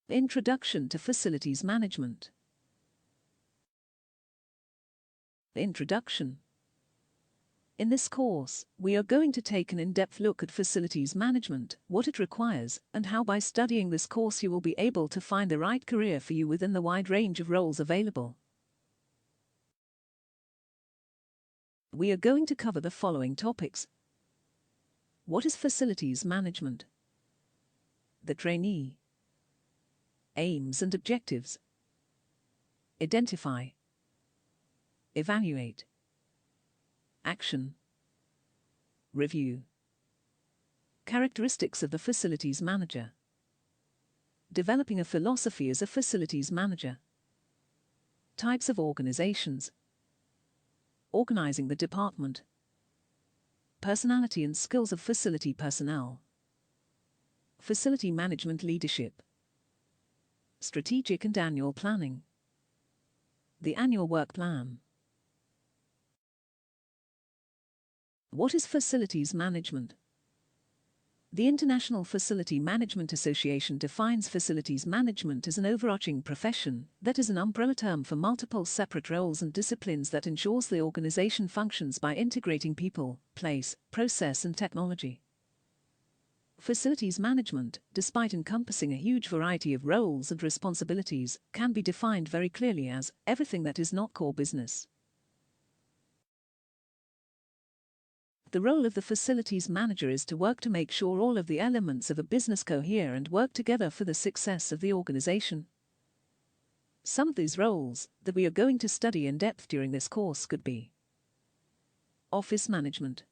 Introduction to Facilities Management. Introduction. In this course, we are going to take an in-depth look at facilities management, what it requires, and how by studying this course you will be able to find the right career for you within the wide range of roles available. We are going to cover the following topics. What is facilities management? The trainee. Aims and objectives. Identify. Evaluate. Action. Review. Characteristics of the facilities manager. Developing a philosophy as a facilities manager. Types of organizations. Organizing the department. Personality and skills of facility personnel. Facility management leadership. Strategic and annual planning. The annual work plan. What is facilities management? The International Facility Management Association defines facilities management as an overarching profession that is an umbrella term for multiple separate roles and disciplines that ensures the organization functions by integrating people, place, process and technology. Facilities management, despite encompassing a huge variety of roles and responsibilities, can be defined very clearly as everything that is not core business. The role of the facilities manager is to work to make sure all of the elements of a business cohere and work together for the success of the organization. Some of these roles that we are going to study in depth during this course could be office management,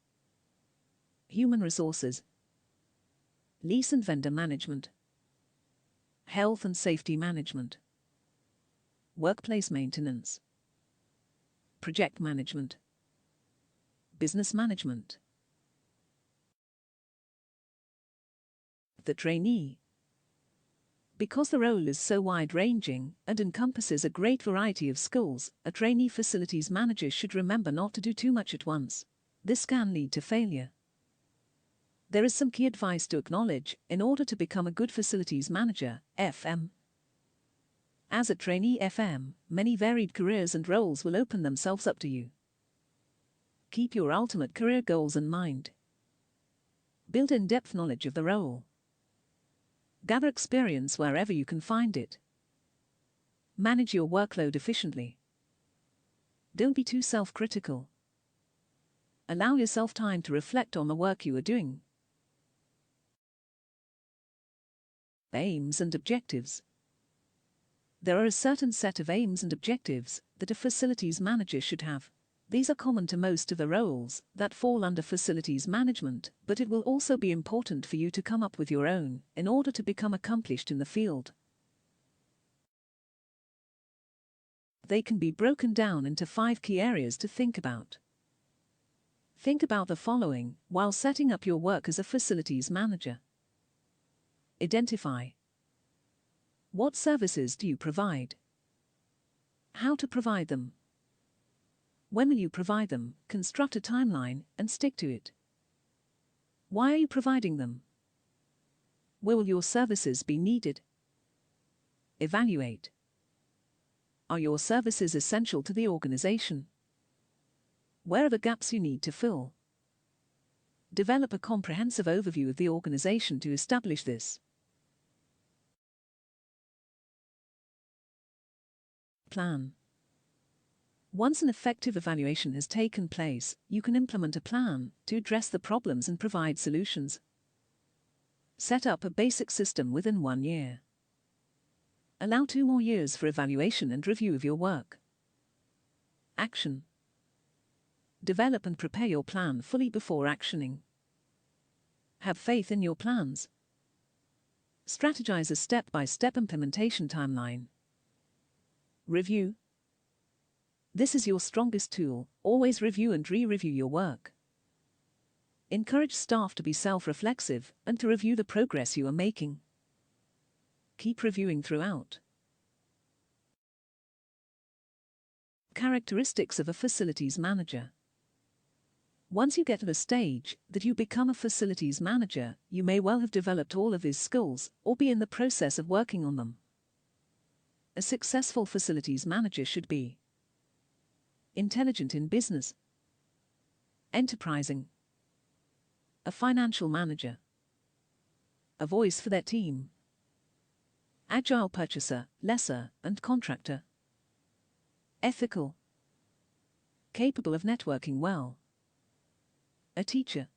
human resources, lease and vendor management, health and safety management, workplace maintenance, project management, business management. The trainee. Because the role is so wide-ranging and encompasses a great variety of skills, a trainee facilities manager should remember not to do too much at once. This can lead to failure. There is some key advice to acknowledge in order to become a good facilities manager, FM. As a trainee FM, many varied careers and roles will open themselves up to you. Keep your ultimate career goals in mind. Build in-depth knowledge of the role. Gather experience wherever you can find it. Manage your workload efficiently. Don't be too self-critical. Allow yourself time to reflect on the work you are doing. Aims and objectives. There are a certain set of aims and objectives that a facilities manager should have. These are common to most of the roles that fall under facilities management, but it will also be important for you to come up with your own in order to become accomplished in the field. They can be broken down into 5 key areas to think about. Think about the following while setting up your work as a facilities manager. Identify. What services do you provide? How to provide them? When will you provide them? Construct a timeline and stick to it. Why are you providing them? Where will your services be needed? Evaluate. Are your services essential to the organization? Where are the gaps you need to fill? Develop a comprehensive overview of the organization to establish this. Plan. Once an effective evaluation has taken place, you can implement a plan to address the problems and provide solutions. Set up a basic system within 1 year. Allow 2 more years for evaluation and review of your work. Action. Develop and prepare your plan fully before actioning. Have faith in your plans. Strategize a step-by-step implementation timeline. Review. This is your strongest tool. Always review and re-review your work. Encourage staff to be self-reflexive and to review the progress you are making. Keep reviewing throughout. Characteristics of a facilities manager. Once you get to the stage that you become a facilities manager, you may well have developed all of these skills or be in the process of working on them. A successful facilities manager should be intelligent in business, enterprising, a financial manager, a voice for their team, agile purchaser, lessor, and contractor, ethical, capable of networking well, a teacher,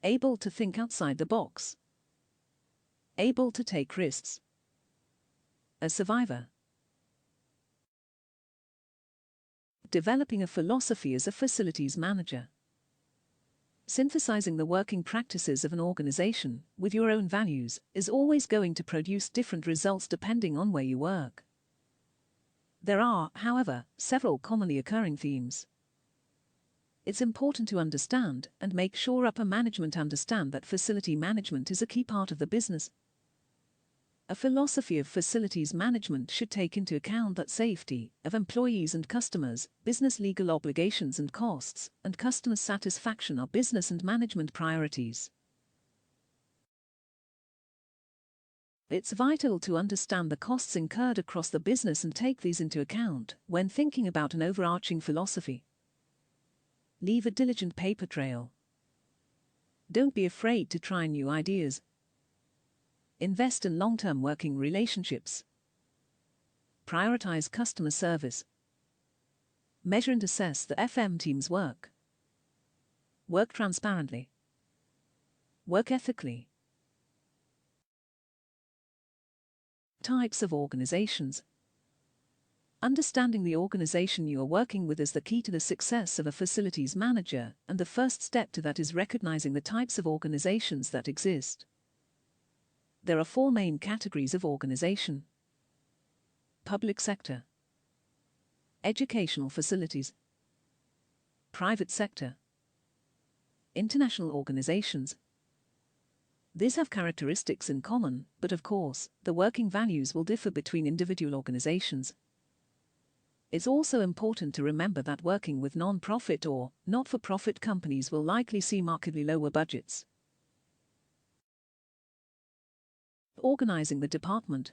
able to think outside the box, able to take risks, a survivor. Developing a philosophy as a facilities manager. Synthesizing the working practices of an organization with your own values is always going to produce different results depending on where you work. There are, however, several commonly occurring themes. It's important to understand and make sure upper management understand that facility management is a key part of the business. A philosophy of facilities management should take into account that safety of employees and customers, business legal obligations and costs, and customer satisfaction are business and management priorities. It's vital to understand the costs incurred across the business and take these into account when thinking about an overarching philosophy. Leave a diligent paper trail. Don't be afraid to try new ideas. Invest in long-term working relationships. Prioritize customer service. Measure and assess the FM team's work. Work transparently. Work ethically. Types of organizations. Understanding the organization you are working with is the key to the success of a facilities manager, and the first step to that is recognizing the types of organizations that exist. There are four main categories of organization: public sector, educational facilities, private sector, international organizations. These have characteristics in common, but of course, the working values will differ between individual organizations. It's also important to remember that working with non-profit or not-for-profit companies will likely see markedly lower budgets. Organizing the department.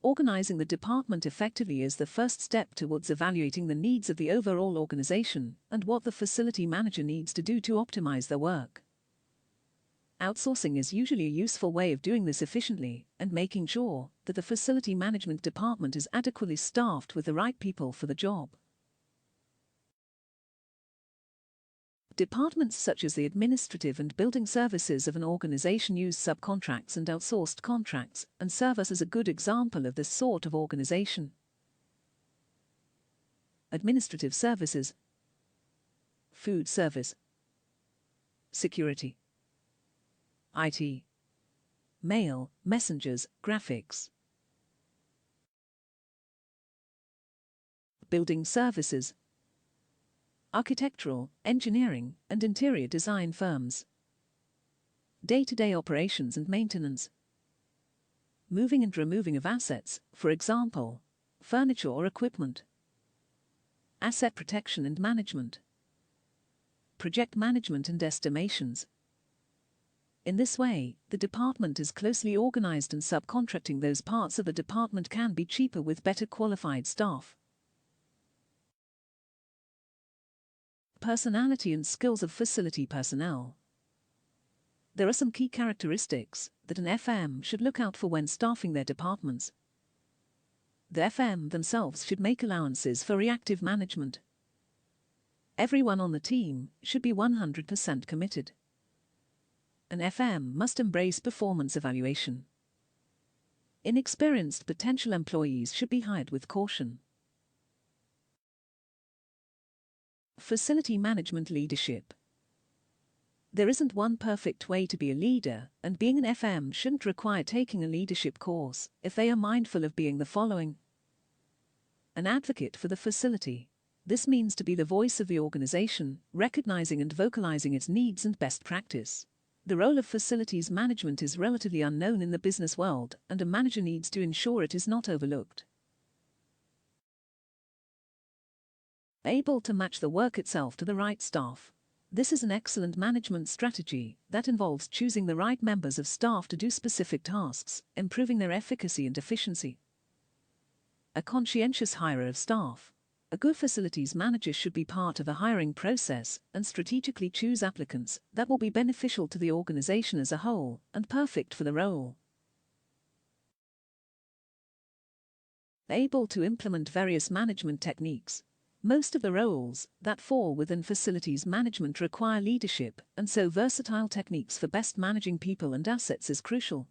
Organizing the department effectively is the first step towards evaluating the needs of the overall organization and what the facility manager needs to do to optimize their work. Outsourcing is usually a useful way of doing this efficiently and making sure that the facility management department is adequately staffed with the right people for the job. Departments such as the administrative and building services of an organization use subcontracts and outsourced contracts and serve us as a good example of this sort of organization. Administrative services, food service, security, IT, mail, messengers, graphics. Building services, architectural, engineering, and interior design firms. Day-to-day operations and maintenance. Moving and removing of assets, for example, furniture or equipment. Asset protection and management. Project management and estimations. In this way, the department is closely organized and subcontracting those parts of the department can be cheaper with better qualified staff. Personality and skills of facility personnel. There are some key characteristics that an FM should look out for when staffing their departments. The FM themselves should make allowances for reactive management. Everyone on the team should be 100% committed. An FM must embrace performance evaluation. Inexperienced potential employees should be hired with caution. Facility management leadership. There isn't one perfect way to be a leader, and being an FM shouldn't require taking a leadership course if they are mindful of being the following: an advocate for the facility. This means to be the voice of the organization, recognizing and vocalizing its needs and best practice. The role of facilities management is relatively unknown in the business world, and a manager needs to ensure it is not overlooked. Able to match the work itself to the right staff. This is an excellent management strategy that involves choosing the right members of staff to do specific tasks, improving their efficacy and efficiency. A conscientious hirer of staff. A good facilities manager should be part of the hiring process and strategically choose applicants that will be beneficial to the organization as a whole and perfect for the role. Able to implement various management techniques. Most of the roles that fall within facilities management require leadership, and so versatile techniques for best managing people and assets is crucial.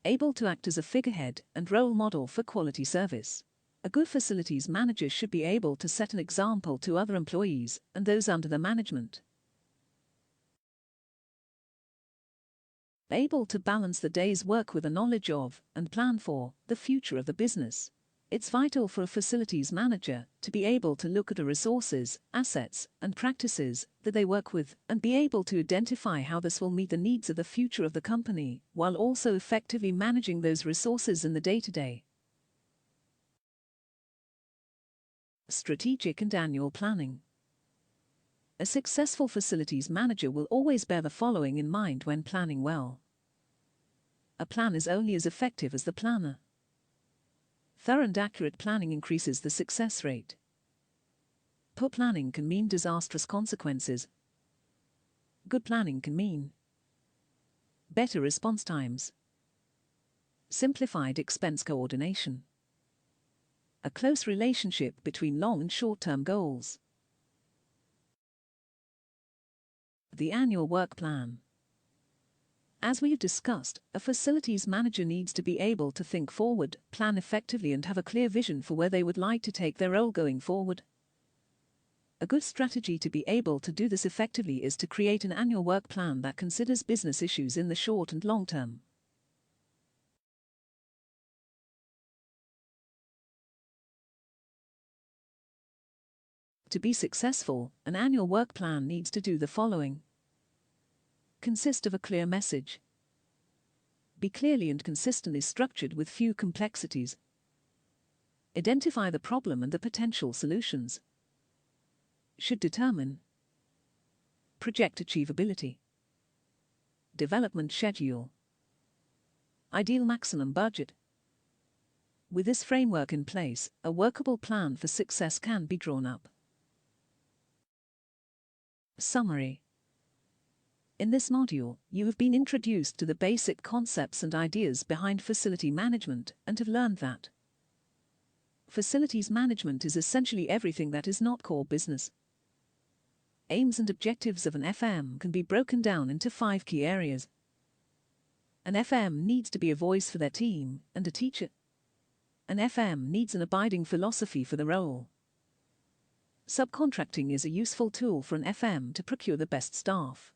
Able to act as a figurehead and role model for quality service. A good facilities manager should be able to set an example to other employees and those under their management. Able to balance the day's work with a knowledge of, and plan for, the future of the business. It's vital for a facilities manager to be able to look at the resources, assets, and practices that they work with and be able to identify how this will meet the needs of the future of the company, while also effectively managing those resources in the day-to-day. Strategic and annual planning. A successful facilities manager will always bear the following in mind when planning well. A plan is only as effective as the planner. Thorough and accurate planning increases the success rate. Poor planning can mean disastrous consequences. Good planning can mean better response times, simplified expense coordination, a close relationship between long and short-term goals. The annual work plan. As we have discussed, a facilities manager needs to be able to think forward, plan effectively, and have a clear vision for where they would like to take their role going forward. A good strategy to be able to do this effectively is to create an annual work plan that considers business issues in the short and long term. To be successful, an annual work plan needs to do the following. Consist of a clear message. Be clearly and consistently structured with few complexities. Identify the problem and the potential solutions. Should determine. Project achievability. Development schedule. Ideal maximum budget. With this framework in place, a workable plan for success can be drawn up. Summary. In this module, you have been introduced to the basic concepts and ideas behind facility management and have learned that facilities management is essentially everything that is not core business. Aims and objectives of an FM can be broken down into 5 key areas. An FM needs to be a voice for their team and a teacher. An FM needs an abiding philosophy for the role. Subcontracting is a useful tool for an FM to procure the best staff.